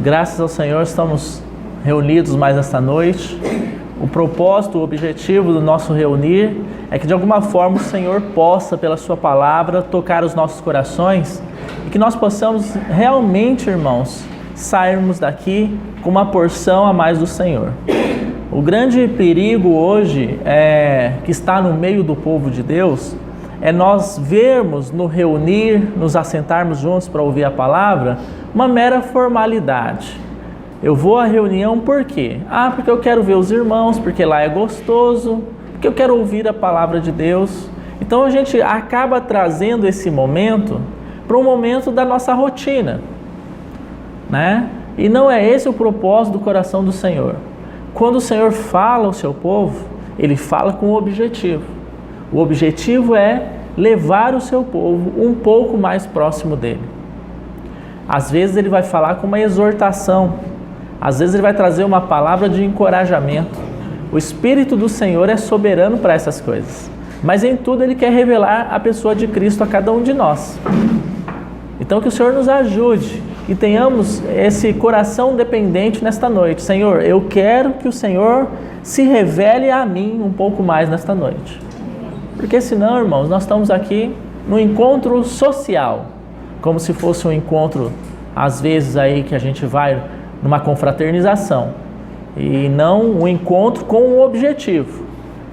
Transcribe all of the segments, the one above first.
Graças ao Senhor estamos reunidos mais esta noite. O propósito, o objetivo do nosso reunir é que de alguma forma o Senhor possa, pela sua palavra, tocar os nossos corações e que nós possamos realmente, irmãos, sairmos daqui com uma porção a mais do Senhor. O grande perigo hoje que está no meio do povo de Deus é nós vermos no reunir, nos assentarmos juntos para ouvir a palavra, uma mera formalidade. Eu vou à reunião por quê? Porque eu quero ver os irmãos, porque lá é gostoso, porque eu quero ouvir a palavra de Deus. Então a gente acaba trazendo esse momento para um momento da nossa rotina, né? E não é esse o propósito do coração do Senhor. Quando o Senhor fala ao seu povo, Ele fala com um objetivo. O objetivo é levar o seu povo um pouco mais próximo dele. Às vezes Ele vai falar com uma exortação, às vezes Ele vai trazer uma palavra de encorajamento. O Espírito do Senhor é soberano para essas coisas, mas em tudo Ele quer revelar a pessoa de Cristo a cada um de nós. Então que o Senhor nos ajude e tenhamos esse coração dependente nesta noite. Senhor, eu quero que o Senhor se revele a mim um pouco mais nesta noite. Porque senão, irmãos, nós estamos aqui no encontro social, como se fosse um encontro, às vezes aí que a gente vai numa confraternização, e não um encontro com um objetivo,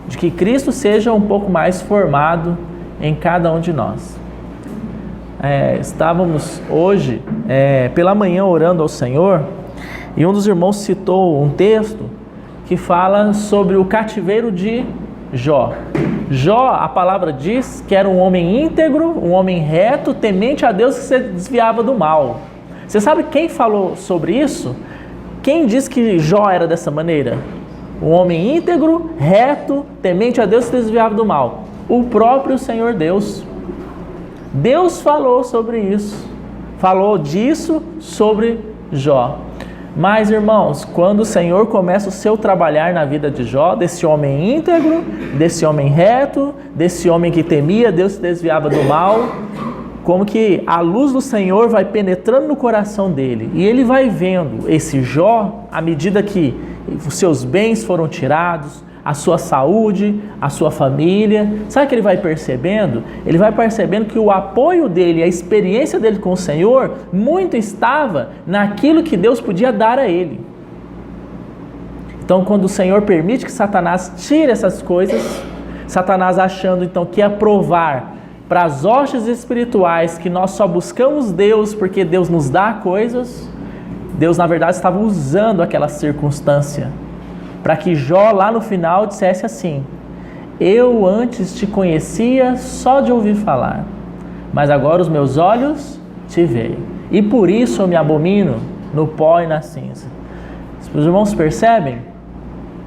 de que Cristo seja um pouco mais formado em cada um de nós. Estávamos hoje, pela manhã, orando ao Senhor, e um dos irmãos citou um texto que fala sobre o cativeiro de Jó. Jó, a palavra diz que era um homem íntegro, um homem reto, temente a Deus, que se desviava do mal. Você sabe quem falou sobre isso? Quem disse que Jó era dessa maneira? Um homem íntegro, reto, temente a Deus, que se desviava do mal. O próprio Senhor Deus. Deus falou sobre isso. Falou disso sobre Jó. Mas, irmãos, quando o Senhor começa o seu trabalhar na vida de Jó, desse homem íntegro, desse homem reto, desse homem que temia Deus, se desviava do mal, como que a luz do Senhor vai penetrando no coração dele, e ele vai vendo esse Jó, à medida que os seus bens foram tirados, a sua saúde, a sua família. Sabe o que ele vai percebendo? Ele vai percebendo que o apoio dele, a experiência dele com o Senhor, muito estava naquilo que Deus podia dar a ele. Então, quando o Senhor permite que Satanás tire essas coisas, Satanás achando então que ia provar para as hostes espirituais que nós só buscamos Deus porque Deus nos dá coisas, Deus na verdade estava usando aquela circunstância para que Jó lá no final dissesse assim: eu antes te conhecia só de ouvir falar, mas agora os meus olhos te veem, e por isso eu me abomino no pó e na cinza. Os irmãos percebem?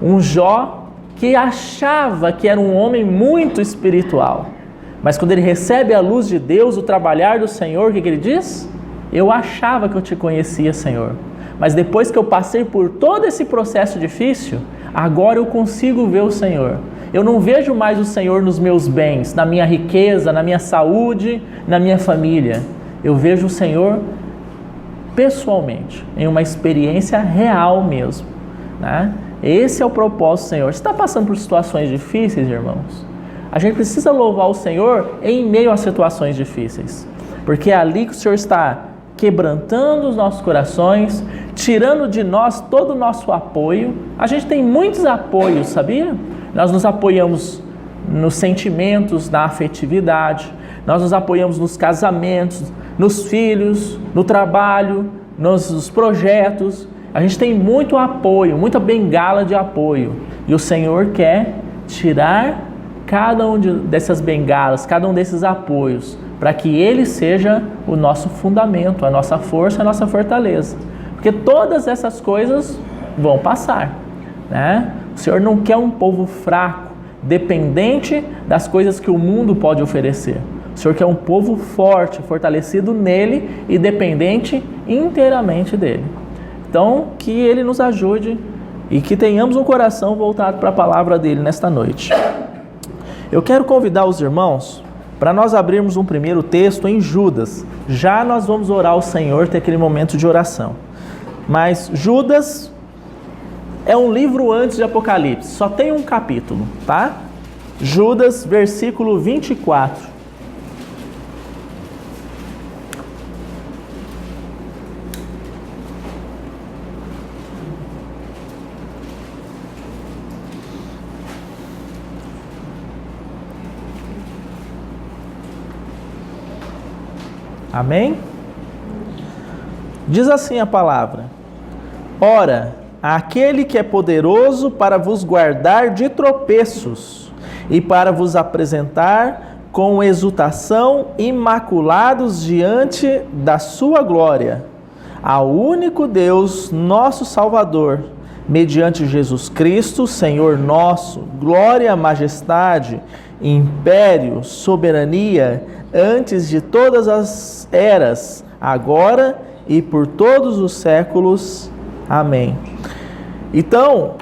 Um Jó que achava que era um homem muito espiritual, mas quando ele recebe a luz de Deus, o trabalhar do Senhor, o que ele diz? Eu achava que eu te conhecia, Senhor, mas depois que eu passei por todo esse processo difícil, agora eu consigo ver o Senhor. Eu não vejo mais o Senhor nos meus bens, na minha riqueza, na minha saúde, na minha família. Eu vejo o Senhor pessoalmente, em uma experiência real mesmo, né? Esse é o propósito do Senhor. Você está passando por situações difíceis, irmãos? A gente precisa louvar o Senhor em meio a situações difíceis, porque é ali que o Senhor está quebrantando os nossos corações, tirando de nós todo o nosso apoio. A gente tem muitos apoios, sabia? Nós nos apoiamos nos sentimentos, na afetividade, nós nos apoiamos nos casamentos, nos filhos, no trabalho, nos projetos. A gente tem muito apoio, muita bengala de apoio, e o Senhor quer tirar cada um dessas bengalas, cada um desses apoios, para que Ele seja o nosso fundamento, a nossa força, a nossa fortaleza. Porque todas essas coisas vão passar, né? O Senhor não quer um povo fraco, dependente das coisas que o mundo pode oferecer. O Senhor quer um povo forte, fortalecido nele e dependente inteiramente dele. Então, que Ele nos ajude e que tenhamos um coração voltado para a palavra dele nesta noite. Eu quero convidar os irmãos para nós abrirmos um primeiro texto em Judas. Já nós vamos orar ao Senhor, ter aquele momento de oração. Mas Judas é um livro antes de Apocalipse, só tem um capítulo, tá? Judas, versículo 24. Amém? Diz assim a palavra: ora, aquele que é poderoso para vos guardar de tropeços e para vos apresentar com exultação imaculados diante da sua glória, ao único Deus, nosso Salvador, mediante Jesus Cristo, Senhor nosso, glória, majestade, império, soberania, antes de todas as eras, agora e por todos os séculos. Amém. Então,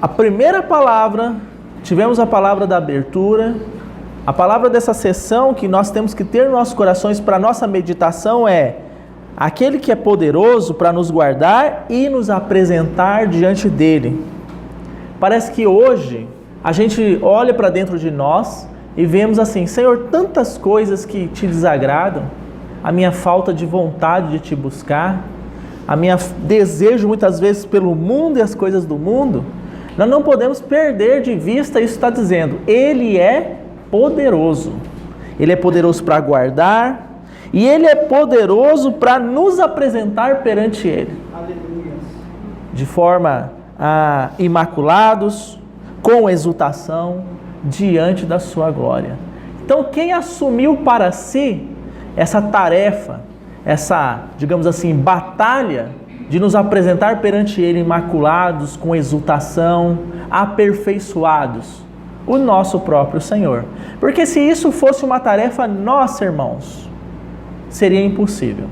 a primeira palavra, tivemos a palavra da abertura, a palavra dessa sessão que nós temos que ter nos nossos corações para nossa meditação é: aquele que é poderoso para nos guardar e nos apresentar diante dele. Parece que hoje a gente olha para dentro de nós e vemos assim: Senhor, tantas coisas que te desagradam, a minha falta de vontade de te buscar, a minha desejo muitas vezes pelo mundo e as coisas do mundo. Nós não podemos perder de vista isso. Está dizendo, Ele é poderoso. Ele é poderoso para guardar e Ele é poderoso para nos apresentar perante Ele. Aleluia. De forma imaculados, com exultação, diante da sua glória. Então, quem assumiu para si essa tarefa, essa, digamos assim, batalha de nos apresentar perante Ele imaculados, com exultação, aperfeiçoados? O nosso próprio Senhor. Porque se isso fosse uma tarefa nossa, irmãos, seria impossível.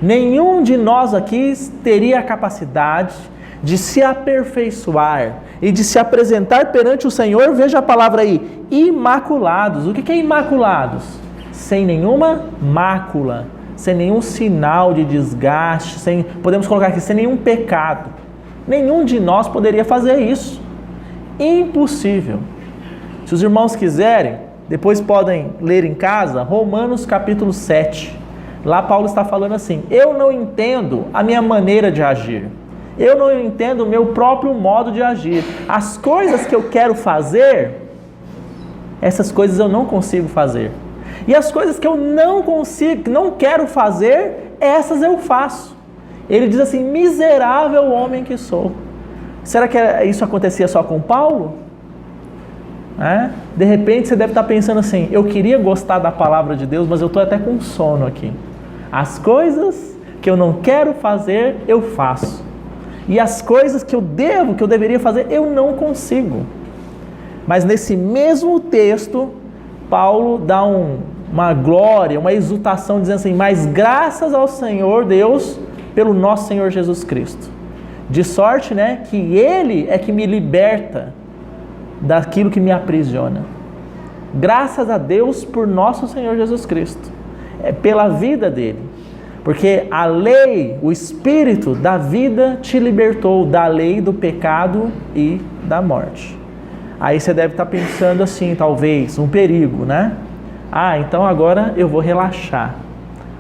Nenhum de nós aqui teria a capacidade de se aperfeiçoar e de se apresentar perante o Senhor. Veja a palavra aí, imaculados. O que é imaculados? Sem nenhuma mácula, sem nenhum sinal de desgaste, podemos colocar aqui, sem nenhum pecado. Nenhum de nós poderia fazer isso. Impossível. Se os irmãos quiserem, depois podem ler em casa, Romanos capítulo 7. Lá Paulo está falando assim: eu não entendo a minha maneira de agir. Eu não entendo o meu próprio modo de agir. As coisas que eu quero fazer, essas coisas eu não consigo fazer. E as coisas que eu não quero fazer, essas eu faço. Ele diz assim: miserável homem que sou. Será que isso acontecia só com Paulo? De repente você deve estar pensando assim: eu queria gostar da palavra de Deus, mas eu estou até com sono aqui. As coisas que eu não quero fazer, eu faço. E as coisas que eu deveria fazer, eu não consigo. Mas nesse mesmo texto, Paulo dá uma glória, uma exultação, dizendo assim: mas graças ao Senhor Deus, pelo nosso Senhor Jesus Cristo. De sorte, que Ele é que me liberta daquilo que me aprisiona. Graças a Deus por nosso Senhor Jesus Cristo. É pela vida dele. Porque a lei, o Espírito da vida te libertou da lei do pecado e da morte. Aí você deve estar pensando assim, talvez, um perigo, então agora eu vou relaxar.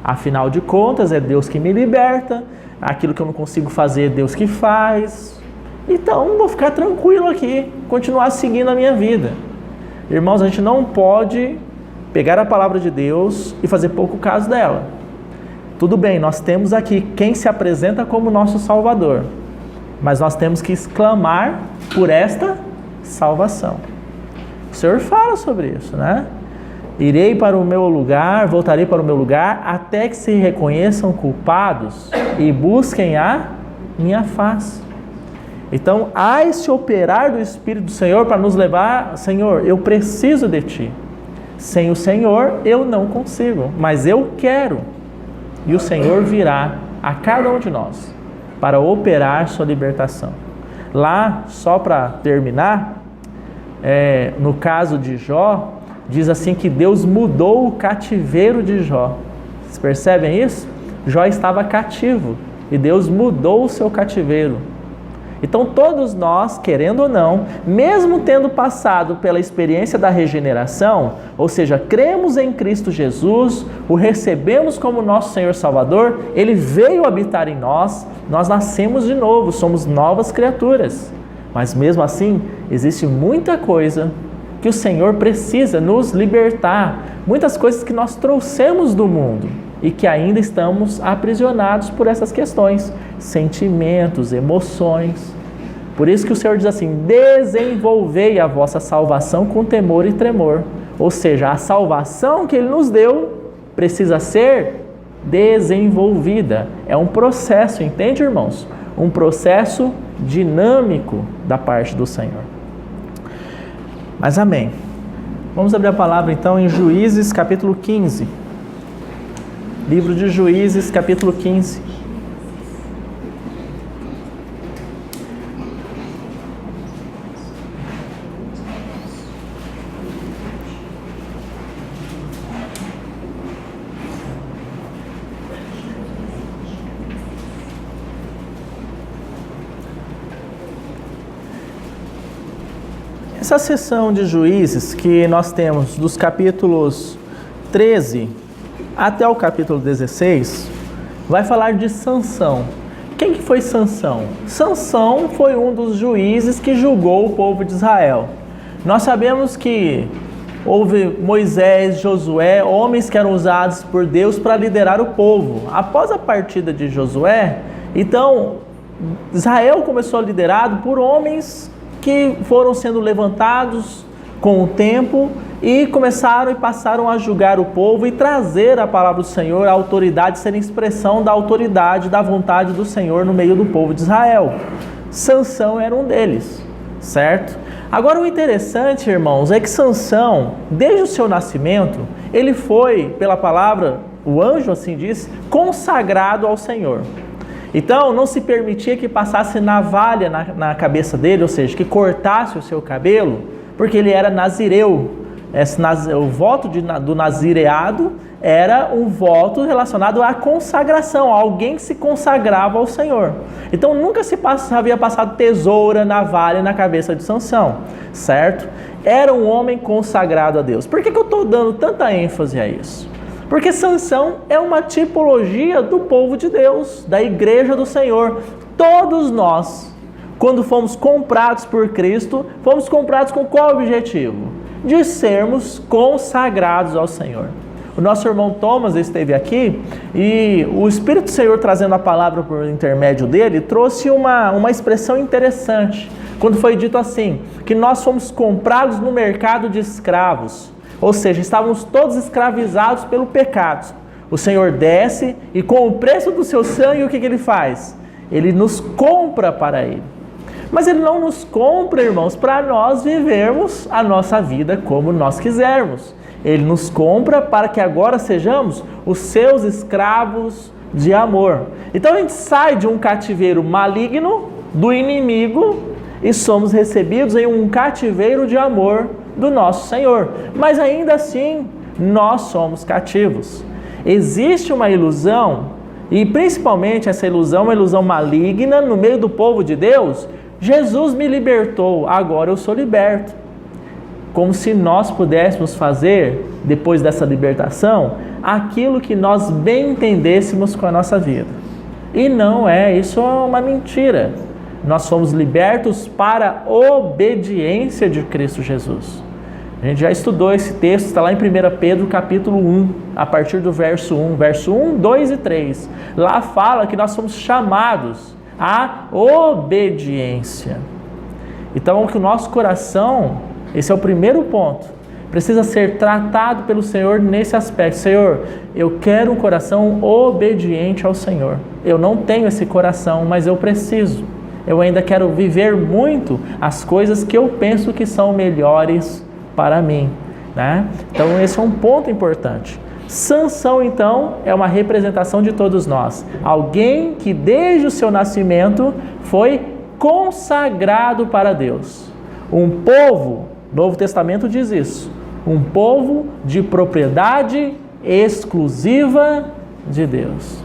Afinal de contas, é Deus que me liberta, aquilo que eu não consigo fazer é Deus que faz. Então, vou ficar tranquilo aqui, continuar seguindo a minha vida. Irmãos, a gente não pode pegar a palavra de Deus e fazer pouco caso dela. Tudo bem, nós temos aqui quem se apresenta como nosso Salvador, mas nós temos que exclamar por esta salvação. O Senhor fala sobre isso, Irei para o meu lugar, voltarei para o meu lugar, até que se reconheçam culpados e busquem a minha face. Então, há esse operar do Espírito do Senhor para nos levar: Senhor, eu preciso de Ti. Sem o Senhor, eu não consigo, mas eu quero. E o Senhor virá a cada um de nós para operar sua libertação. Lá, só para terminar, no caso de Jó, diz assim que Deus mudou o cativeiro de Jó. Vocês percebem isso? Jó estava cativo. e Deus mudou o seu cativeiro. Então todos nós, querendo ou não, mesmo tendo passado pela experiência da regeneração, ou seja, cremos em Cristo Jesus, o recebemos como nosso Senhor Salvador, Ele veio habitar em nós, nós nascemos de novo, somos novas criaturas. Mas mesmo assim, existe muita coisa que o Senhor precisa nos libertar, muitas coisas que nós trouxemos do mundo e que ainda estamos aprisionados por essas questões, sentimentos, emoções. Por isso que o Senhor diz assim: desenvolvei a vossa salvação com temor e tremor. Ou seja, a salvação que Ele nos deu precisa ser desenvolvida. É um processo, entende, irmãos? Um processo dinâmico da parte do Senhor. Mas amém. Vamos abrir a palavra então em Juízes capítulo 15. Livro de Juízes capítulo 15. Essa seção de Juízes que nós temos dos capítulos 13 até o capítulo 16 vai falar de Sansão. Quem que foi Sansão? Sansão foi um dos juízes que julgou o povo de Israel. Nós sabemos que houve Moisés, Josué, homens que eram usados por Deus para liderar o povo. Após a partida de Josué, então Israel começou a ser liderado por homens que foram sendo levantados com o tempo e começaram e passaram a julgar o povo e trazer a palavra do Senhor, a autoridade, ser expressão da autoridade, da vontade do Senhor no meio do povo de Israel. Sansão era um deles, certo? Agora o interessante, irmãos, é que Sansão, desde o seu nascimento, ele foi, pela palavra, o anjo assim diz, consagrado ao Senhor. Então, não se permitia que passasse navalha na cabeça dele, ou seja, que cortasse o seu cabelo, porque ele era nazireu. O voto do nazireado era um voto relacionado à consagração, alguém que se consagrava ao Senhor. Então, nunca havia passado tesoura, navalha na cabeça de Sansão, certo? Era um homem consagrado a Deus. Por que eu estou dando tanta ênfase a isso? Porque Sansão é uma tipologia do povo de Deus, da igreja do Senhor. Todos nós, quando fomos comprados por Cristo, fomos comprados com qual objetivo? De sermos consagrados ao Senhor. O nosso irmão Thomas esteve aqui e o Espírito do Senhor, trazendo a palavra por intermédio dele, trouxe uma expressão interessante. Quando foi dito assim, que nós fomos comprados no mercado de escravos. Ou seja, estávamos todos escravizados pelo pecado. O Senhor desce e com o preço do seu sangue, o que Ele faz? Ele nos compra para Ele. Mas Ele não nos compra, irmãos, para nós vivermos a nossa vida como nós quisermos. Ele nos compra para que agora sejamos os seus escravos de amor. Então a gente sai de um cativeiro maligno, do inimigo, e somos recebidos em um cativeiro de amor do nosso Senhor. Mas ainda assim, nós somos cativos. Existe uma ilusão, e principalmente essa ilusão, uma ilusão maligna no meio do povo de Deus. Jesus me libertou, agora eu sou liberto. Como se nós pudéssemos fazer, depois dessa libertação, aquilo que nós bem entendêssemos com a nossa vida. E não é, isso é uma mentira. Nós fomos libertos para a obediência de Cristo Jesus. A gente já estudou esse texto, está lá em 1 Pedro capítulo 1, a partir do verso 1, 2 e 3. Lá fala que nós somos chamados à obediência. Então, que o nosso coração, esse é o primeiro ponto, precisa ser tratado pelo Senhor nesse aspecto. Senhor, eu quero um coração obediente ao Senhor. Eu não tenho esse coração, mas eu preciso. Eu ainda quero viver muito as coisas que eu penso que são melhores para mim, né? Então esse é um ponto importante. Sansão, então, é uma representação de todos nós. Alguém que desde o seu nascimento foi consagrado para Deus. Um povo, o Novo Testamento diz isso, um povo de propriedade exclusiva de Deus.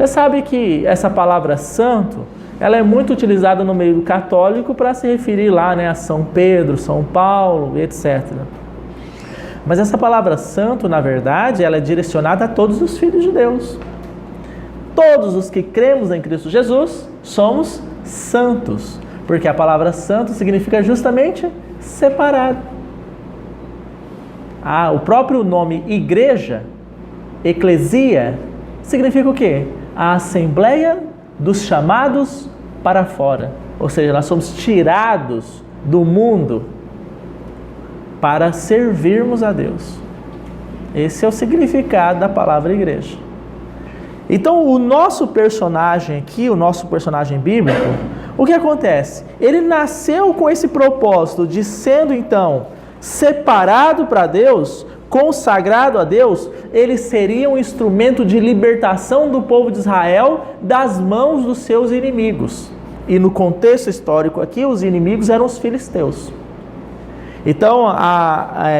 Você sabe que essa palavra santo, ela é muito utilizada no meio católico para se referir lá, né, a São Pedro, São Paulo, etc. Mas essa palavra santo, na verdade, ela é direcionada a todos os filhos de Deus. Todos os que cremos em Cristo Jesus somos santos, porque a palavra santo significa justamente separado. O próprio nome igreja, eclesia, significa o quê? A assembleia dos chamados para fora. Ou seja, nós somos tirados do mundo para servirmos a Deus. Esse é o significado da palavra igreja. Então, o nosso personagem aqui, o nosso personagem bíblico, o que acontece? Ele nasceu com esse propósito de sendo, então, separado para Deus, consagrado a Deus, ele seria um instrumento de libertação do povo de Israel das mãos dos seus inimigos. E no contexto histórico aqui, os inimigos eram os filisteus. Então,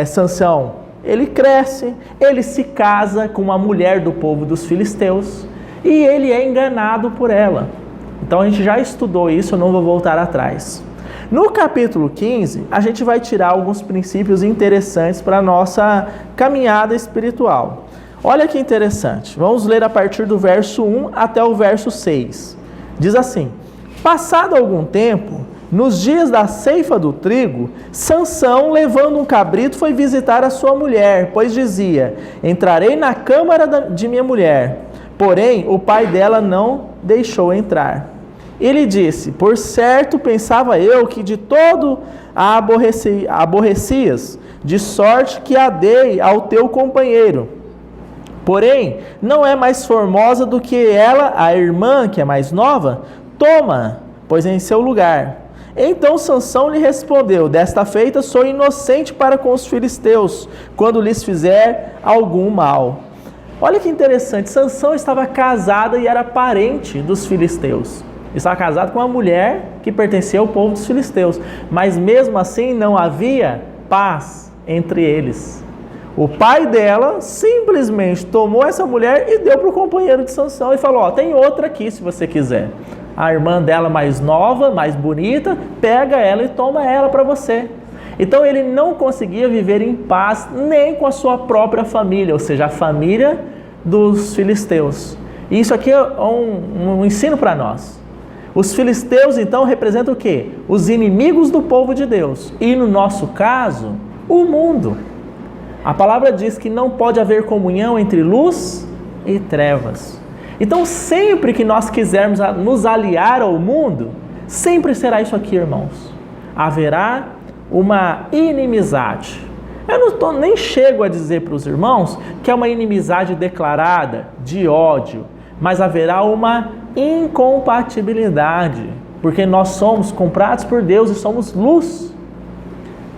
Sansão, ele cresce, ele se casa com uma mulher do povo dos filisteus e ele é enganado por ela. Então a gente já estudou isso, eu não vou voltar atrás. No capítulo 15, a gente vai tirar alguns princípios interessantes para a nossa caminhada espiritual. Olha que interessante, vamos ler a partir do verso 1 até o verso 6. Diz assim: passado algum tempo, nos dias da ceifa do trigo, Sansão, levando um cabrito, foi visitar a sua mulher, pois dizia: entrarei na câmara de minha mulher. Porém, o pai dela não deixou entrar. Ele disse: por certo pensava eu que de todo a aborrecias, de sorte que a dei ao teu companheiro. Porém, não é mais formosa do que ela, a irmã, que é mais nova? Toma, pois em seu lugar. Então Sansão lhe respondeu: desta feita sou inocente para com os filisteus, quando lhes fizer algum mal. Olha que interessante, Sansão estava casado e era parente dos filisteus. Estava casado com uma mulher que pertencia ao povo dos filisteus, mas mesmo assim não havia paz entre eles. O pai dela simplesmente tomou essa mulher e deu para o companheiro de Sansão e falou: tem outra aqui se você quiser. A irmã dela mais nova, mais bonita, pega ela e toma ela para você. Então ele não conseguia viver em paz nem com a sua própria família, ou seja, a família dos filisteus. E isso aqui é um ensino para nós. Os filisteus então representam o quê? Os inimigos do povo de Deus. E no nosso caso, o mundo. A palavra diz que não pode haver comunhão entre luz e trevas. Então, sempre que nós quisermos nos aliar ao mundo, sempre será isso aqui, irmãos. Haverá uma inimizade. Eu nem chego a dizer para os irmãos que é uma inimizade declarada, de ódio, mas haverá uma incompatibilidade, porque nós somos comprados por Deus e somos luz.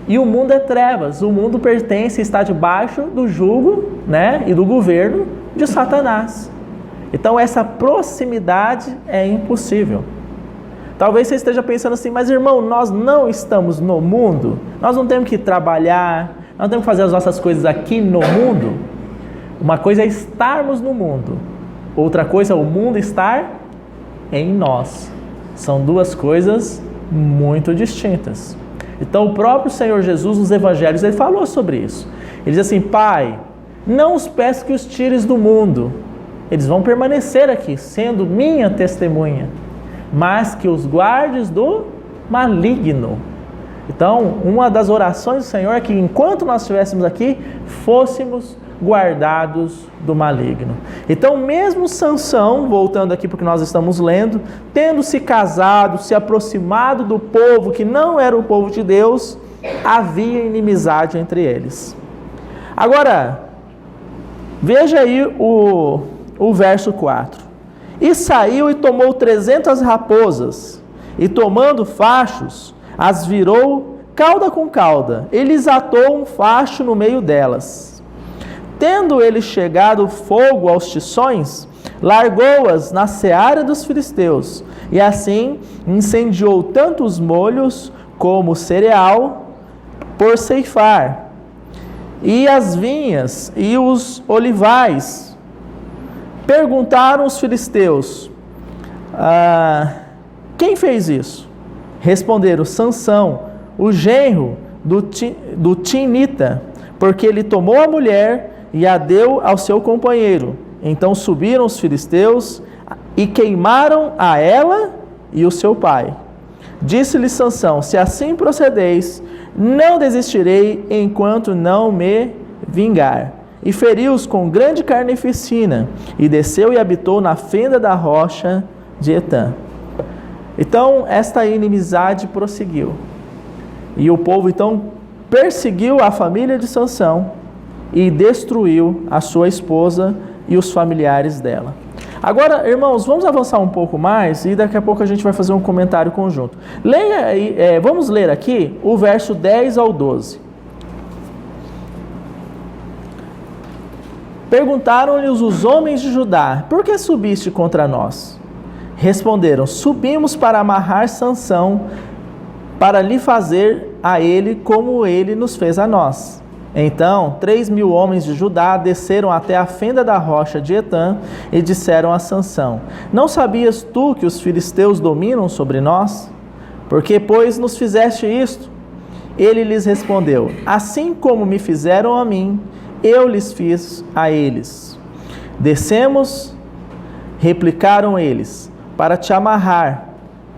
E o mundo é trevas, o mundo pertence e está debaixo do jugo, né, e do governo de Satanás. Então essa proximidade é impossível. Talvez você esteja pensando assim: mas irmão, nós não estamos no mundo, nós não temos que trabalhar, nós não temos que fazer as nossas coisas aqui no mundo. Uma coisa é estarmos no mundo, outra coisa é o mundo estar em nós. São duas coisas muito distintas. Então o próprio Senhor Jesus nos evangelhos, ele falou sobre isso. Ele diz assim: Pai, não os peço que os tires do mundo, eles vão permanecer aqui, sendo minha testemunha, mas que os guardes do maligno. Então, uma das orações do Senhor é que enquanto nós estivéssemos aqui, fôssemos guardados do maligno. Então, mesmo Sansão, voltando aqui para o que nós estamos lendo, tendo se casado, se aproximado do povo que não era o povo de Deus, havia inimizade entre eles. Agora, veja aí o verso 4. E saiu e tomou 300 raposas, e tomando fachos, as virou cauda com cauda, e lhes atou um facho no meio delas. Tendo ele chegado fogo aos tições, largou-as na seara dos filisteus, e assim incendiou tanto os molhos como o cereal por ceifar, e as vinhas e os olivais, Perguntaram os filisteus: quem fez isso? Responderam: Sansão, o genro do Timnita, porque ele tomou a mulher e a deu ao seu companheiro. Então subiram os filisteus e queimaram a ela e o seu pai. Disse-lhe Sansão: se assim procedeis, não desistirei enquanto não me vingar. E feriu-os com grande carnificina, e desceu e habitou na fenda da rocha de Etã. Então, esta inimizade prosseguiu. E o povo, então, perseguiu a família de Sansão e destruiu a sua esposa e os familiares dela. Agora, irmãos, vamos avançar um pouco mais e daqui a pouco a gente vai fazer um comentário conjunto. Leia aí, vamos ler aqui o verso 10 ao 12. Perguntaram-lhes os homens de Judá: por que subiste contra nós? Responderam: subimos para amarrar Sansão, para lhe fazer a ele como ele nos fez a nós. Então 3.000 homens de Judá desceram até a fenda da rocha de Etã e disseram a Sansão: não sabias tu que os filisteus dominam sobre nós? Por que, pois, nos fizeste isto? Ele lhes respondeu: assim como me fizeram a mim, eu lhes fiz a eles. Descemos, replicaram eles, para te amarrar,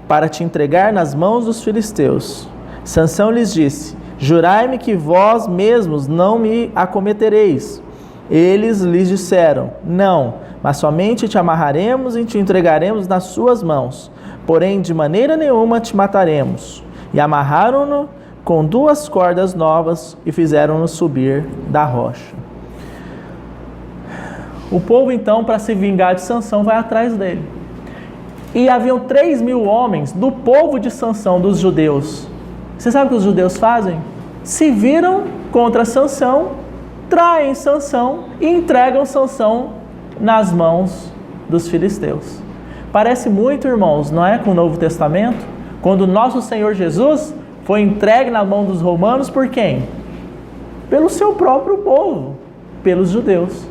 para te entregar nas mãos dos filisteus. Sansão lhes disse: jurai-me que vós mesmos não me acometereis. Eles lhes disseram: não, mas somente te amarraremos e te entregaremos nas suas mãos, porém de maneira nenhuma te mataremos. E amarraram-no com 2 cordas novas e fizeram-no subir da rocha. O povo então, para se vingar de Sansão, vai atrás dele. E haviam 3.000 homens do povo de Sansão, dos judeus. Você sabe o que os judeus fazem? Se viram contra Sansão, traem Sansão e entregam Sansão nas mãos dos filisteus. Parece muito, irmãos, não é, com o Novo Testamento? Quando nosso Senhor Jesus foi entregue na mão dos romanos por quem? Pelo seu próprio povo, pelos judeus.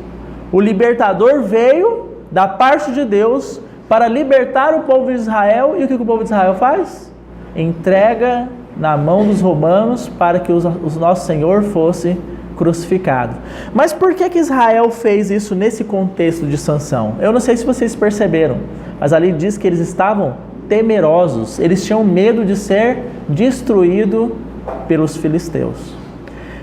O libertador veio da parte de Deus para libertar o povo de Israel. E o que o povo de Israel faz? Entrega na mão dos romanos para que o nosso Senhor fosse crucificado. Mas por que Israel fez isso nesse contexto de Sansão? Eu não sei se vocês perceberam, mas ali diz que eles estavam temerosos, eles tinham medo de ser destruído pelos filisteus.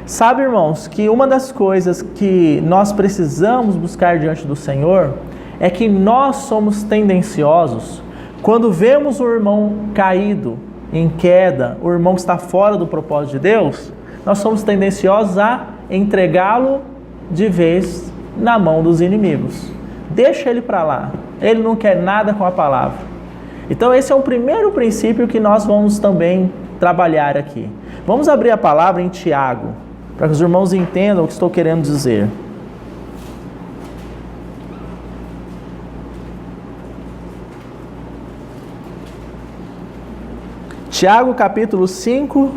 Sabe, irmãos, que uma das coisas que nós precisamos buscar diante do Senhor é que nós somos tendenciosos, quando vemos o irmão caído, em queda, o irmão que está fora do propósito de Deus, nós somos tendenciosos a entregá-lo de vez na mão dos inimigos. Deixa ele para lá, ele não quer nada com a palavra. Então esse é o primeiro princípio que nós vamos também trabalhar aqui. Vamos abrir a palavra em Tiago, para que os irmãos entendam o que estou querendo dizer. Tiago capítulo 5,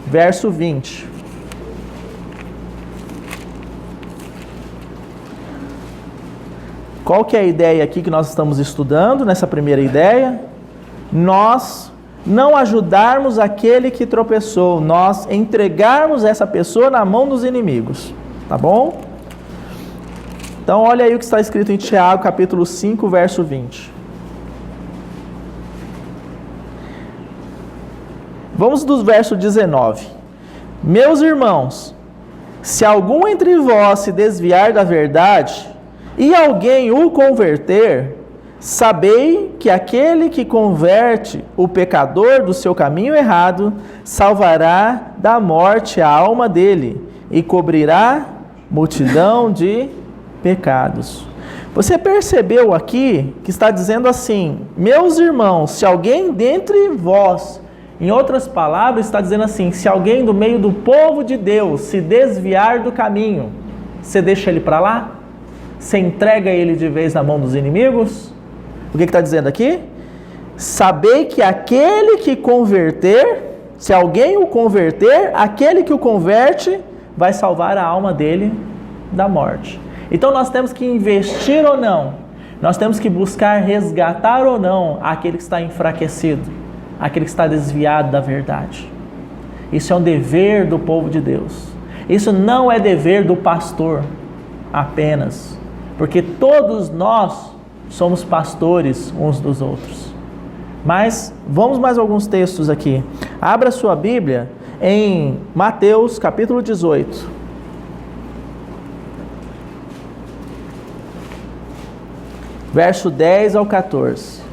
verso 20. Qual que é a ideia aqui que nós estamos estudando nessa primeira ideia? Nós não ajudarmos aquele que tropeçou, nós entregarmos essa pessoa na mão dos inimigos, tá bom? Então olha aí o que está escrito em Tiago capítulo 5, verso 20. Vamos do verso 19. Meus irmãos, se algum entre vós se desviar da verdade e alguém o converter, sabei que aquele que converte o pecador do seu caminho errado, salvará da morte a alma dele e cobrirá multidão de pecados. Você percebeu aqui que está dizendo assim: meus irmãos, se alguém dentre vós, em outras palavras, está dizendo assim: se alguém do meio do povo de Deus se desviar do caminho, você deixa ele para lá? Você entrega ele de vez na mão dos inimigos? O que está dizendo aqui? Sabei que aquele que converter, se alguém o converter, aquele que o converte vai salvar a alma dele da morte. Então nós temos que investir ou não, nós temos que buscar resgatar ou não aquele que está enfraquecido, aquele que está desviado da verdade. Isso é um dever do povo de Deus. Isso não é dever do pastor apenas, porque todos nós somos pastores uns dos outros. Mas vamos mais alguns textos aqui. Abra sua Bíblia em Mateus capítulo 18. Verso 10 ao 14.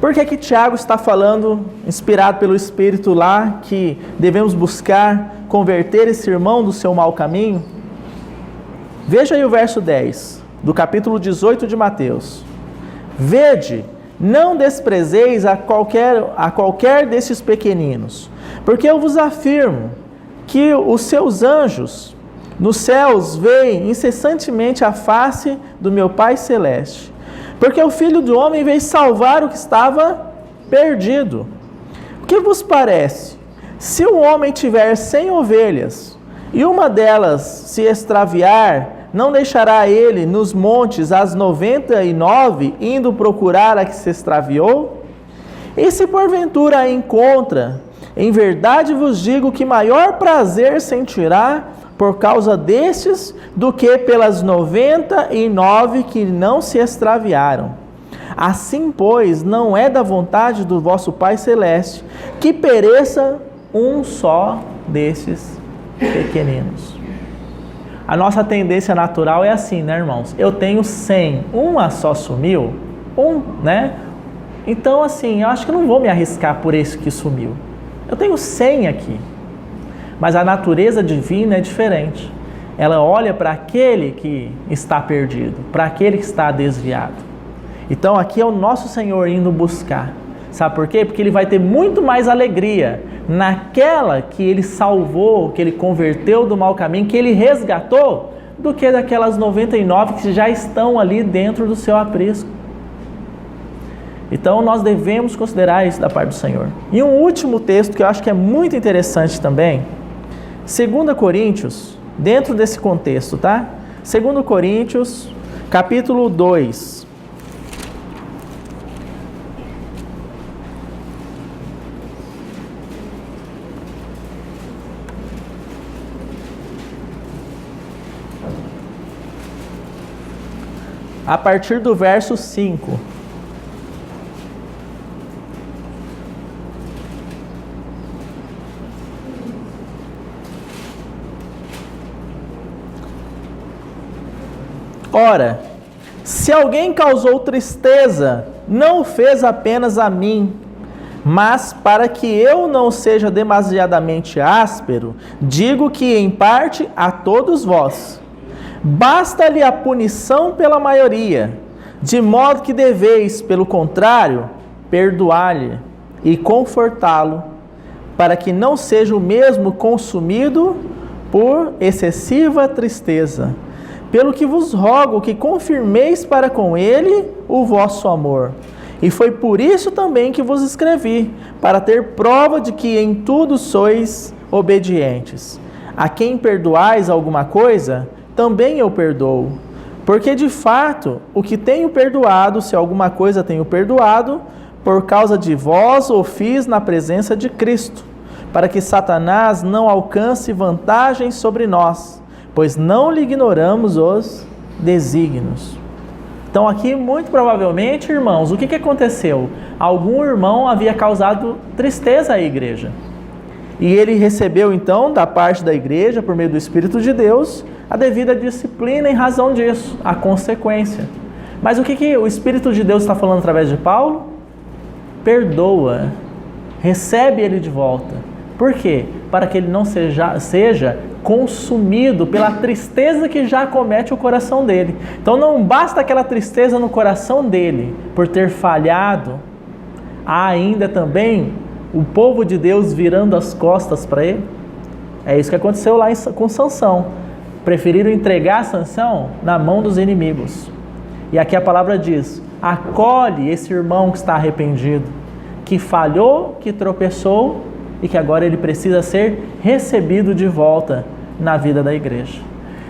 Por que Tiago está falando, inspirado pelo Espírito lá, que devemos buscar converter esse irmão do seu mau caminho? Veja aí o verso 10, do capítulo 18 de Mateus. Vede, não desprezeis a qualquer desses pequeninos, porque eu vos afirmo que os seus anjos nos céus veem incessantemente a face do meu Pai Celeste. Porque o Filho do Homem veio salvar o que estava perdido. O que vos parece? Se um homem tiver 100 ovelhas, e uma delas se extraviar, não deixará ele nos montes as 99, indo procurar a que se extraviou? E se porventura a encontra, em verdade vos digo que maior prazer sentirá por causa destes, do que pelas 99 que não se extraviaram. Assim, pois, não é da vontade do vosso Pai Celeste que pereça um só desses pequeninos. A nossa tendência natural é assim, né, irmãos? Eu tenho 100, uma só sumiu, né? Então, assim, eu acho que não vou me arriscar por esse que sumiu. Eu tenho 100 aqui. Mas a natureza divina é diferente. Ela olha para aquele que está perdido, para aquele que está desviado. Então aqui é o nosso Senhor indo buscar. Sabe por quê? Porque Ele vai ter muito mais alegria naquela que Ele salvou, que Ele converteu do mau caminho, que Ele resgatou, do que daquelas 99 que já estão ali dentro do seu aprisco. Então nós devemos considerar isso da parte do Senhor. E um último texto que eu acho que é muito interessante também, 2 Coríntios, dentro desse contexto, tá? 2 Coríntios, capítulo 2. A partir do verso 5. Ora, se alguém causou tristeza, não o fez apenas a mim, mas para que eu não seja demasiadamente áspero, digo que em parte a todos vós. Basta-lhe a punição pela maioria, de modo que deveis, pelo contrário, perdoar-lhe e confortá-lo, para que não seja o mesmo consumido por excessiva tristeza. Pelo que vos rogo que confirmeis para com ele o vosso amor. E foi por isso também que vos escrevi, para ter prova de que em tudo sois obedientes. A quem perdoais alguma coisa, também eu perdoo. Porque de fato, o que tenho perdoado, se alguma coisa tenho perdoado, por causa de vós o fiz na presença de Cristo, para que Satanás não alcance vantagem sobre nós, pois não lhe ignoramos os desígnios. Então aqui, muito provavelmente, irmãos, o que aconteceu? Algum irmão havia causado tristeza à igreja. E ele recebeu, então, da parte da igreja, por meio do Espírito de Deus, a devida disciplina em razão disso, a consequência. Mas o que o Espírito de Deus está falando através de Paulo? Perdoa, recebe ele de volta. Por quê? Para que ele não seja consumido pela tristeza que já acomete o coração dele. Então não basta aquela tristeza no coração dele por ter falhado, há ainda também o povo de Deus virando as costas para ele. É isso que aconteceu lá com Sansão. Preferiram entregar Sansão na mão dos inimigos. E aqui a palavra diz: acolhe esse irmão que está arrependido, que falhou, que tropeçou e que agora ele precisa ser recebido de volta na vida da igreja.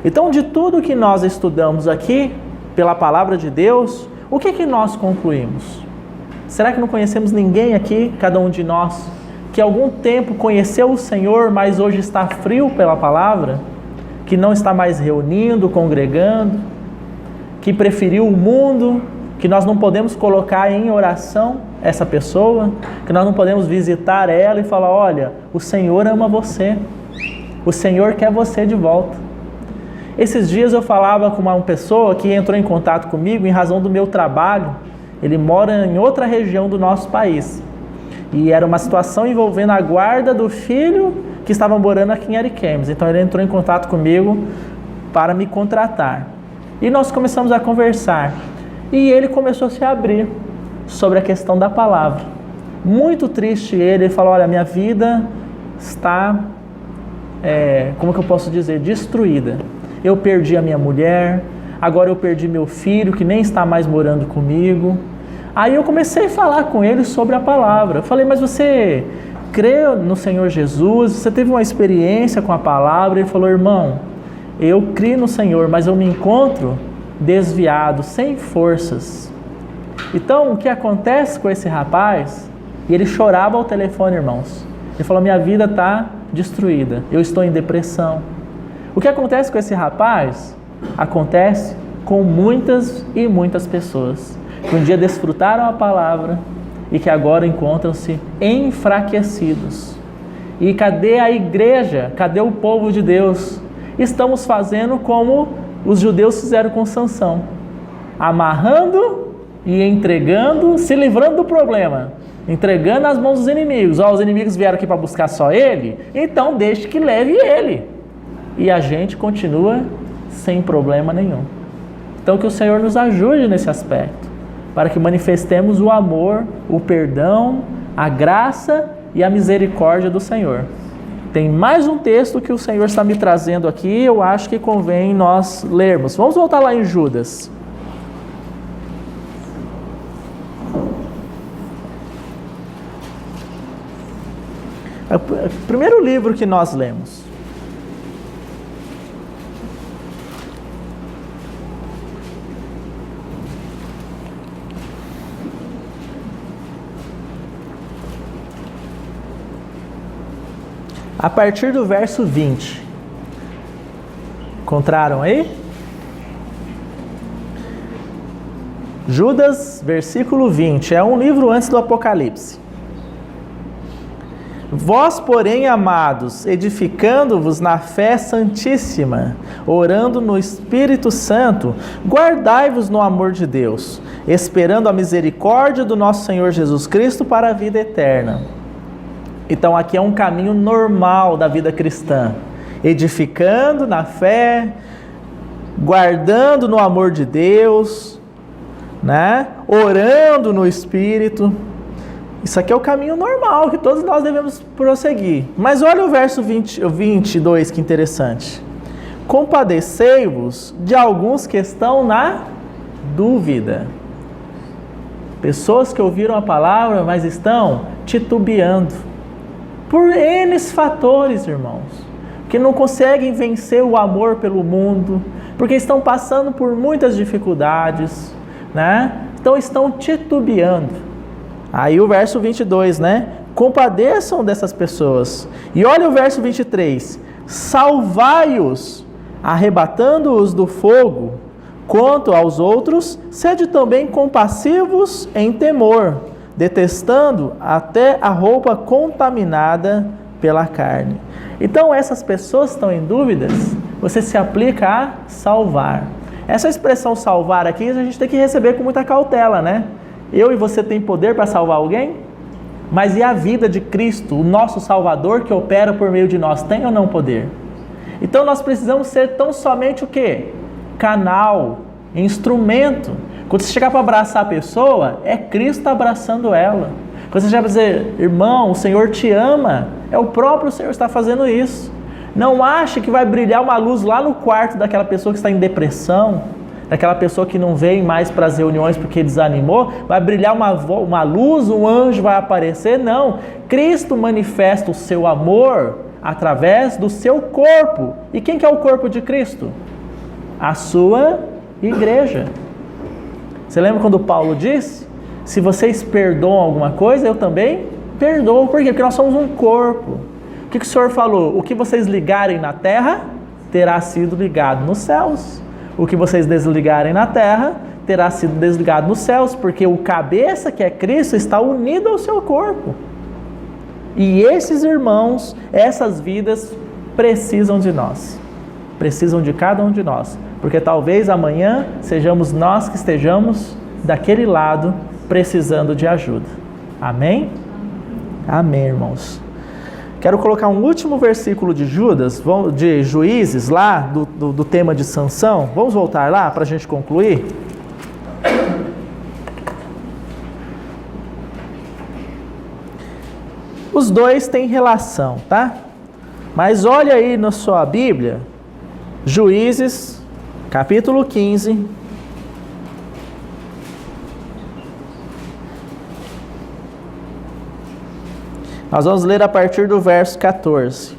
Então, de tudo que nós estudamos aqui, pela palavra de Deus, o que nós concluímos? Será que não conhecemos ninguém aqui, cada um de nós, que algum tempo conheceu o Senhor, mas hoje está frio pela palavra? Que não está mais reunindo, congregando, que preferiu o mundo, que nós não podemos colocar em oração essa pessoa, que nós não podemos visitar ela e falar, olha, o Senhor ama você, o Senhor quer você de volta. Esses dias eu falava com uma pessoa que entrou em contato comigo em razão do meu trabalho. Ele mora em outra região do nosso país. E era uma situação envolvendo a guarda do filho que estava morando aqui em Ariquemes. Então ele entrou em contato comigo para me contratar. E nós começamos a conversar. E ele começou a se abrir sobre a questão da palavra. Muito triste ele falou, olha, minha vida está, como que eu posso dizer, destruída. Eu perdi a minha mulher, agora eu perdi meu filho que nem está mais morando comigo. Aí eu comecei a falar com ele sobre a palavra. Eu falei, mas você crê no Senhor Jesus? Você teve uma experiência com a palavra? Ele falou, irmão, eu criei no Senhor, mas eu me encontro desviado, sem forças. Então, o que acontece com esse rapaz? E ele chorava ao telefone, irmãos. Ele falou, minha vida está destruída, eu estou em depressão. O que acontece com esse rapaz? Acontece com muitas e muitas pessoas que um dia desfrutaram a palavra e que agora encontram-se enfraquecidos. E cadê a igreja? Cadê o povo de Deus? Estamos fazendo como os judeus fizeram com Sansão, amarrando e entregando, se livrando do problema, entregando nas mãos dos inimigos. Os inimigos vieram aqui para buscar só ele, então deixe que leve ele. E a gente continua sem problema nenhum. Então que o Senhor nos ajude nesse aspecto, para que manifestemos o amor, o perdão, a graça e a misericórdia do Senhor. Tem mais um texto que o Senhor está me trazendo aqui, eu acho que convém nós lermos. Vamos voltar lá em Judas. É o primeiro livro que nós lemos. A partir do verso 20. Encontraram aí? Judas, versículo 20. É um livro antes do Apocalipse. Vós, porém, amados, edificando-vos na fé santíssima, orando no Espírito Santo, guardai-vos no amor de Deus, esperando a misericórdia do nosso Senhor Jesus Cristo para a vida eterna. Então aqui é um caminho normal da vida cristã, edificando na fé, guardando no amor de Deus, né? Orando no Espírito. Isso aqui é o caminho normal que todos nós devemos prosseguir. Mas olha o verso 22, que interessante. Compadecei-vos de alguns que estão na dúvida. Pessoas que ouviram a palavra, mas estão titubeando. Por N fatores, irmãos, que não conseguem vencer o amor pelo mundo, porque estão passando por muitas dificuldades, né? Então estão titubeando. Aí o verso 22, né? Compadeçam dessas pessoas. E olha o verso 23. Salvai-os, arrebatando-os do fogo. Quanto aos outros, sede também compassivos em temor, detestando até a roupa contaminada pela carne. Então essas pessoas estão em dúvidas, você se aplica a salvar. Essa expressão salvar aqui, a gente tem que receber com muita cautela, né? Eu e você tem poder para salvar alguém? Mas e a vida de Cristo, o nosso Salvador que opera por meio de nós, tem ou não poder? Então nós precisamos ser tão somente o quê? Canal, instrumento. Quando você chegar para abraçar a pessoa, é Cristo abraçando ela. Quando você chegar para dizer, irmão, o Senhor te ama, é o próprio Senhor que está fazendo isso. Não ache que vai brilhar uma luz lá no quarto daquela pessoa que está em depressão, daquela pessoa que não vem mais para as reuniões porque desanimou, vai brilhar uma luz, um anjo vai aparecer. Não, Cristo manifesta o seu amor através do seu corpo. E quem que é o corpo de Cristo? A sua igreja. Você lembra quando Paulo diz: se vocês perdoam alguma coisa, eu também perdoo. Por quê? Porque nós somos um corpo. O que o Senhor falou? O que vocês ligarem na terra, terá sido ligado nos céus. O que vocês desligarem na terra, terá sido desligado nos céus, porque o cabeça, que é Cristo, está unido ao seu corpo. E esses irmãos, essas vidas, precisam de nós. Precisam de cada um de nós. Porque talvez amanhã sejamos nós que estejamos daquele lado, precisando de ajuda. Amém? Amém, irmãos. Quero colocar um último versículo de Juízes, lá do tema de Sansão. Vamos voltar lá para a gente concluir? Os dois têm relação, tá? Mas olha aí na sua Bíblia, Juízes, capítulo 15. Nós vamos ler a partir do verso 14.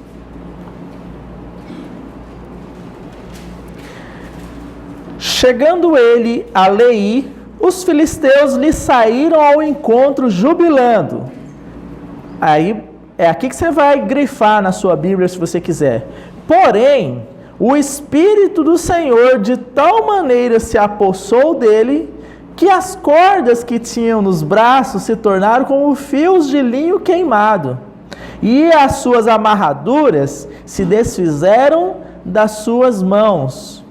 Chegando ele a Leí, os filisteus lhe saíram ao encontro jubilando. Aí, é aqui que você vai grifar na sua Bíblia se você quiser. Porém, o Espírito do Senhor de tal maneira se apossou dele, que as cordas que tinham nos braços se tornaram como fios de linho queimado, e as suas amarraduras se desfizeram das suas mãos.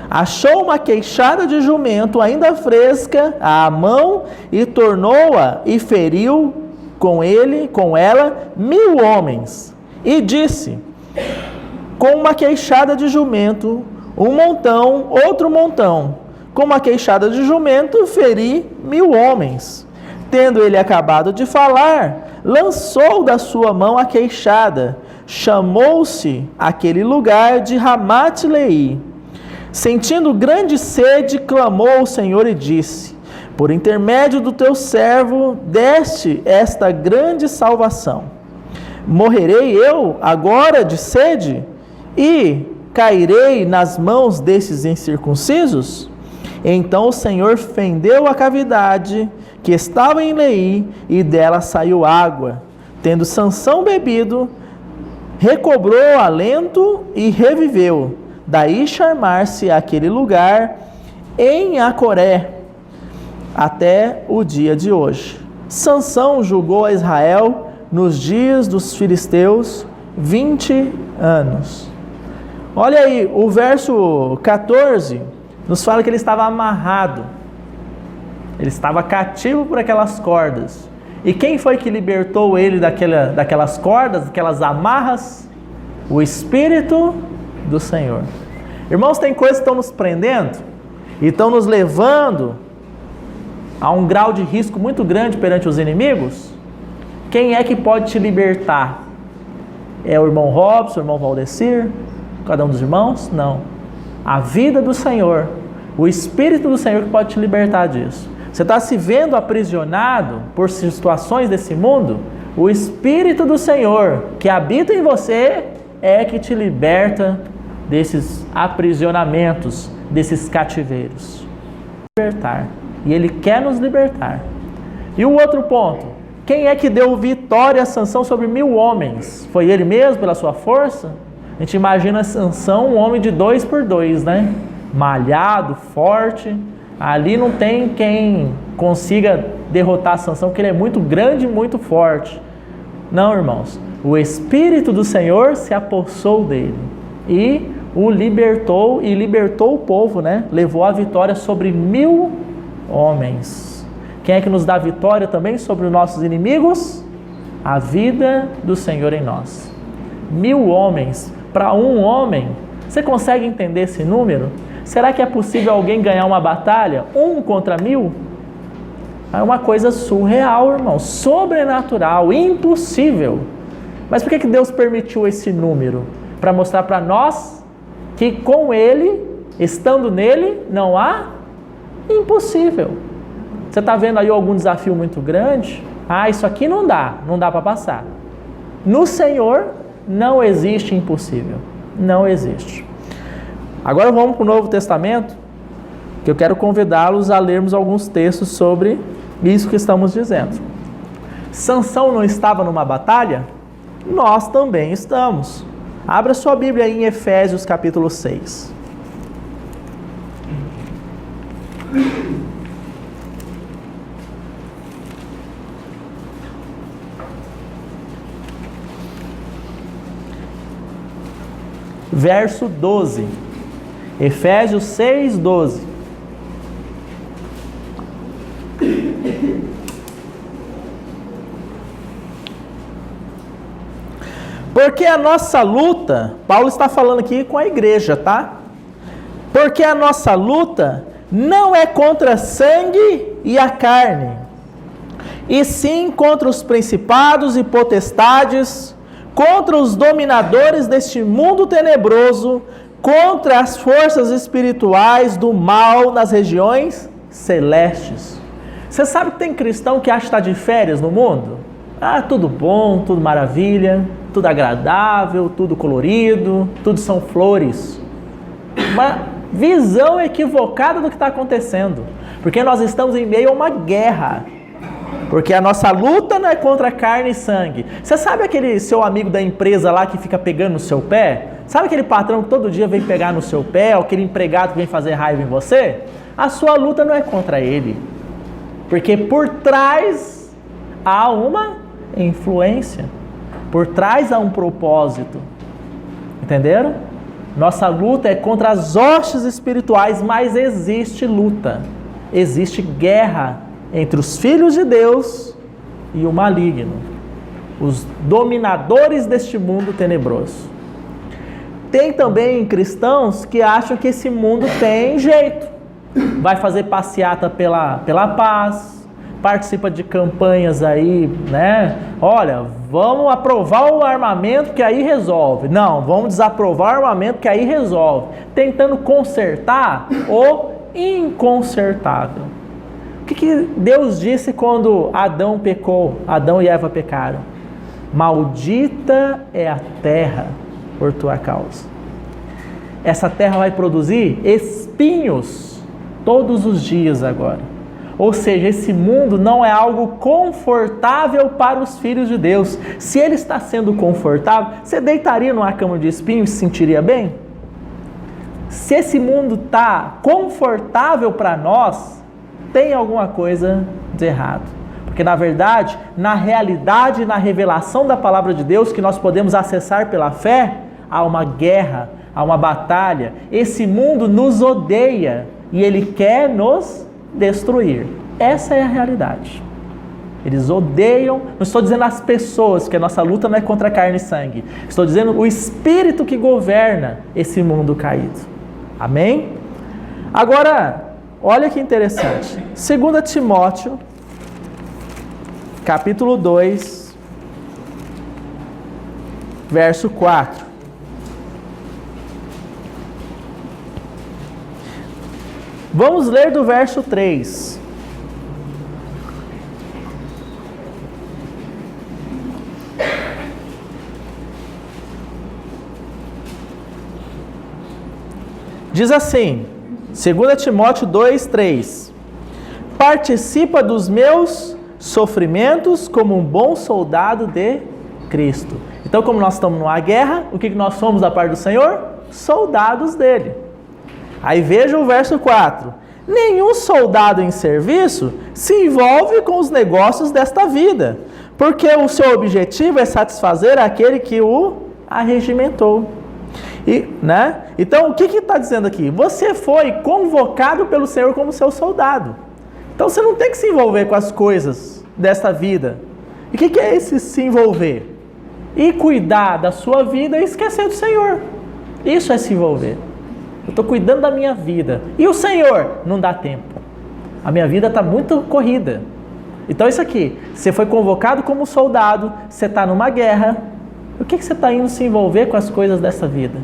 Achou uma queixada de jumento ainda fresca à mão, e tornou-a e feriu com ela 1000 homens. E disse: com uma queixada de jumento, um montão, outro montão. Com uma queixada de jumento, feri 1000 homens. Tendo ele acabado de falar, lançou da sua mão a queixada. Chamou-se aquele lugar de Ramate-Leí. Sentindo grande sede, clamou ao Senhor e disse: por intermédio do teu servo, deste esta grande salvação. Morrerei eu agora de sede? E cairei nas mãos desses incircuncisos? Então o Senhor fendeu a cavidade que estava em Leí, e dela saiu água. Tendo Sansão bebido, recobrou alento e reviveu. Daí chamar-se aquele lugar em Acoré, até o dia de hoje. Sansão julgou a Israel nos dias dos filisteus 20 anos. Olha aí, o verso 14 nos fala que ele estava amarrado. Ele estava cativo por aquelas cordas. E quem foi que libertou ele daquelas cordas, daquelas amarras? O Espírito do Senhor. Irmãos, tem coisas que estão nos prendendo e estão nos levando a um grau de risco muito grande perante os inimigos. Quem é que pode te libertar? É o irmão Robson, o irmão Valdecir, cada um dos irmãos? Não. A vida do Senhor, o Espírito do Senhor que pode te libertar disso. Você está se vendo aprisionado por situações desse mundo? O Espírito do Senhor que habita em você é que te liberta desses aprisionamentos, desses cativeiros. Libertar. E Ele quer nos libertar. E o outro ponto, quem é que deu vitória a Sansão sobre 1000 homens? Foi ele mesmo, pela sua força? A gente imagina Sansão um homem de 2 por 2, né? Malhado, forte. Ali não tem quem consiga derrotar Sansão, porque ele é muito grande e muito forte. Não, irmãos. O Espírito do Senhor se apossou dele e o libertou, e libertou o povo, né? Levou a vitória sobre 1000 homens. Quem é que nos dá vitória também sobre os nossos inimigos? A vida do Senhor em nós. 1000 homens. Para um homem, você consegue entender esse número? Será que é possível alguém ganhar uma batalha? 1 contra 1000? É uma coisa surreal, irmão. Sobrenatural, impossível. Mas por que Deus permitiu esse número? Para mostrar para nós que com Ele Estando nele, não há impossível. Você está vendo aí algum desafio muito grande? Isso aqui não dá para passar. No Senhor não existe impossível. Não existe. Agora vamos para o Novo Testamento, que eu quero convidá-los a lermos alguns textos sobre isso que estamos dizendo. Sansão não estava numa batalha? Nós também estamos. Abra sua Bíblia aí em Efésios capítulo 6. Verso 12. Efésios 6, 12. Porque a nossa luta, Paulo está falando aqui com a igreja, tá? Porque a nossa luta não é contra sangue e a carne, e sim contra os principados e potestades, contra os dominadores deste mundo tenebroso, contra as forças espirituais do mal nas regiões celestes. Você sabe que tem cristão que acha que está de férias no mundo? Tudo bom, tudo maravilha, tudo agradável, tudo colorido, tudo são flores. Uma visão equivocada do que está acontecendo, porque nós estamos em meio a uma guerra. Porque a nossa luta não é contra carne e sangue. Você sabe aquele seu amigo da empresa lá que fica pegando no seu pé? Sabe aquele patrão que todo dia vem pegar no seu pé? Ou aquele empregado que vem fazer raiva em você? A sua luta não é contra ele. Porque por trás há uma influência. Por trás há um propósito. Entenderam? Nossa luta é contra as hostes espirituais, mas existe luta. Existe guerra entre os filhos de Deus e o maligno, os dominadores deste mundo tenebroso. Tem também cristãos que acham que esse mundo tem jeito, vai fazer passeata pela paz, participa de campanhas aí, né? Olha, vamos aprovar o armamento que aí resolve. Não, vamos desaprovar o armamento que aí resolve. Tentando consertar o inconsertável. O que Deus disse quando Adão pecou, Adão e Eva pecaram? Maldita é a terra por tua causa. Essa terra vai produzir espinhos todos os dias agora. Ou seja, esse mundo não é algo confortável para os filhos de Deus. Se ele está sendo confortável, você deitaria numa cama de espinhos e se sentiria bem? Se esse mundo está confortável para nós, tem alguma coisa de errado. Porque na verdade, na realidade, na revelação da palavra de Deus, que nós podemos acessar pela fé, há uma guerra, há uma batalha. Esse mundo nos odeia e ele quer nos destruir. Essa é a realidade. Eles odeiam, não estou dizendo as pessoas, que a nossa luta não é contra carne e sangue. Estou dizendo o espírito que governa esse mundo caído. Amém? Agora, olha que interessante. 2 Timóteo, capítulo 2, verso 4. Vamos ler do verso 3. Diz assim, 2 Timóteo 2, 3. Participa dos meus sofrimentos como um bom soldado de Cristo. Então, como nós estamos numa guerra, o que nós somos da parte do Senhor? Soldados dele. Aí veja o verso 4. Nenhum soldado em serviço se envolve com os negócios desta vida, porque o seu objetivo é satisfazer aquele que o arregimentou. Então, o que está dizendo aqui? Você foi convocado pelo Senhor como seu soldado. Então, você não tem que se envolver com as coisas desta vida. E o que é esse se envolver? E cuidar da sua vida e esquecer do Senhor. Isso é se envolver. Eu estou cuidando da minha vida. E o Senhor? Não dá tempo. A minha vida está muito corrida. Então, isso aqui. Você foi convocado como soldado. Você está numa guerra. O que você está indo se envolver com as coisas dessa vida?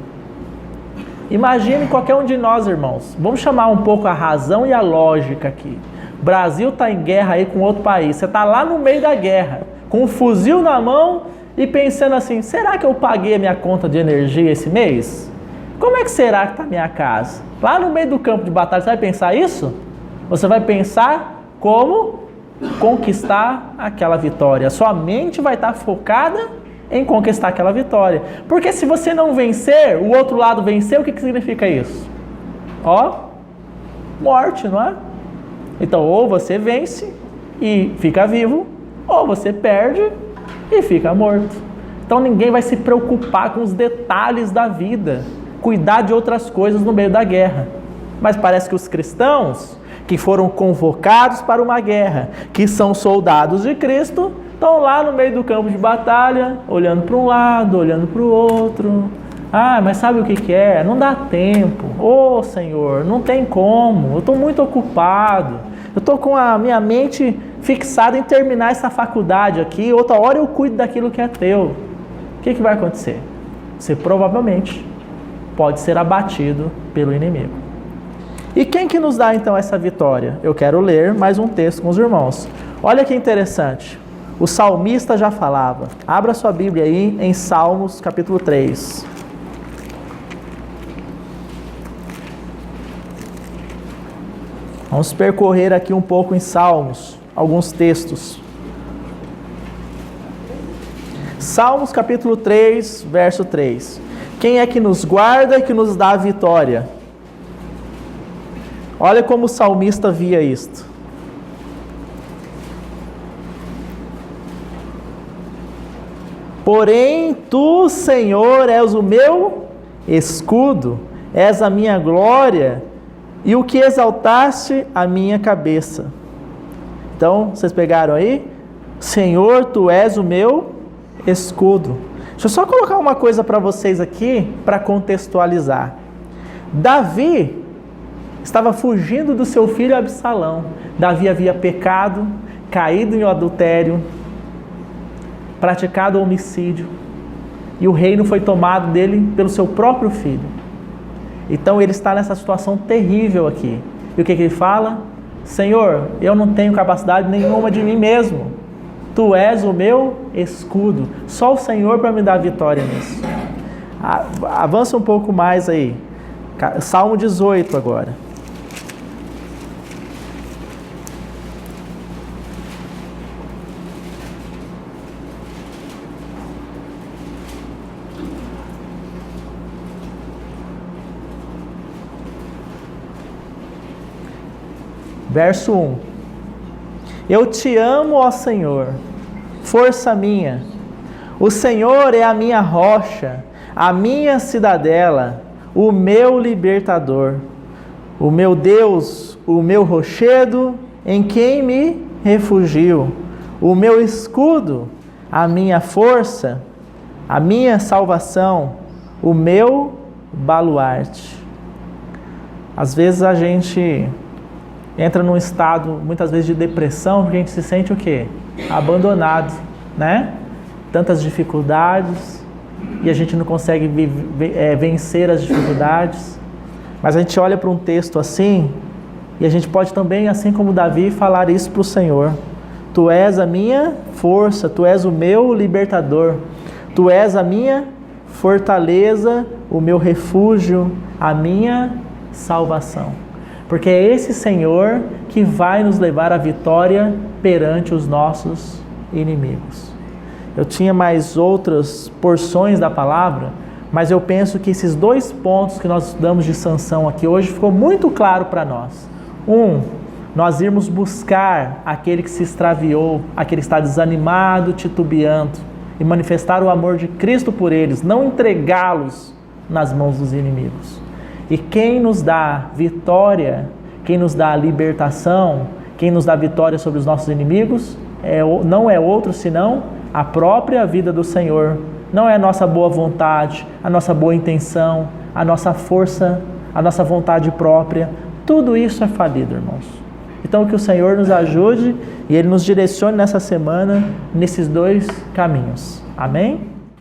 Imagine qualquer um de nós, irmãos. Vamos chamar um pouco a razão e a lógica aqui. O Brasil está em guerra aí com outro país. Você está lá no meio da guerra, com um fuzil na mão e pensando assim, será que eu paguei a minha conta de energia esse mês? Como é que será que está a minha casa? Lá no meio do campo de batalha, você vai pensar isso? Você vai pensar como conquistar aquela vitória. Sua mente vai estar focada em conquistar aquela vitória. Porque se você não vencer, o outro lado vencer, o que significa isso? Morte, não é? Então, ou você vence e fica vivo, ou você perde e fica morto. Então, ninguém vai se preocupar com os detalhes da vida, cuidar de outras coisas no meio da guerra. Mas parece que os cristãos que foram convocados para uma guerra, que são soldados de Cristo, estão lá no meio do campo de batalha, olhando para um lado, olhando para o outro. Mas sabe o que é? Não dá tempo. Senhor, não tem como. Eu estou muito ocupado. Eu estou com a minha mente fixada em terminar essa faculdade aqui. Outra hora eu cuido daquilo que é teu. O que vai acontecer? Você provavelmente pode ser abatido pelo inimigo. E quem que nos dá então essa vitória? Eu quero ler mais um texto com os irmãos. Olha que interessante. O salmista já falava. Abra sua Bíblia aí em Salmos capítulo 3. Vamos percorrer aqui um pouco em Salmos, alguns textos. Salmos capítulo 3, verso 3. Quem é que nos guarda e que nos dá a vitória? Olha como o salmista via isto. Porém, tu, Senhor, és o meu escudo, és a minha glória e o que exaltaste a minha cabeça. Então, vocês pegaram aí? Senhor, tu és o meu escudo. Deixa eu só colocar uma coisa para vocês aqui, para contextualizar. Davi estava fugindo do seu filho Absalão. Davi havia pecado, caído em adultério, praticado homicídio, e o reino foi tomado dele pelo seu próprio filho. Então ele está nessa situação terrível aqui. E o que ele fala? Senhor, eu não tenho capacidade nenhuma de mim mesmo. Tu és o meu escudo. Só o Senhor para me dar vitória nisso. Avança um pouco mais aí. Salmo 18 agora. Verso 1. Eu te amo, ó Senhor, força minha. O Senhor é a minha rocha, a minha cidadela, o meu libertador. O meu Deus, o meu rochedo, em quem me refugio. O meu escudo, a minha força, a minha salvação, o meu baluarte. Às vezes a gente entra num estado, muitas vezes, de depressão, porque a gente se sente o quê? Abandonado, né? Tantas dificuldades, e a gente não consegue vencer as dificuldades. Mas a gente olha para um texto assim, e a gente pode também, assim como Davi, falar isso para o Senhor. Tu és a minha força, tu és o meu libertador, tu és a minha fortaleza, o meu refúgio, a minha salvação. Porque é esse Senhor que vai nos levar à vitória perante os nossos inimigos. Eu tinha mais outras porções da palavra, mas eu penso que esses dois pontos que nós estudamos de Sansão aqui hoje ficou muito claro para nós. Nós irmos buscar aquele que se extraviou, aquele que está desanimado, titubeando, e manifestar o amor de Cristo por eles, não entregá-los nas mãos dos inimigos. E quem nos dá vitória, quem nos dá libertação, quem nos dá vitória sobre os nossos inimigos, não é outro senão a própria vida do Senhor. Não é a nossa boa vontade, a nossa boa intenção, a nossa força, a nossa vontade própria. Tudo isso é falido, irmãos. Então que o Senhor nos ajude e Ele nos direcione nessa semana nesses dois caminhos. Amém?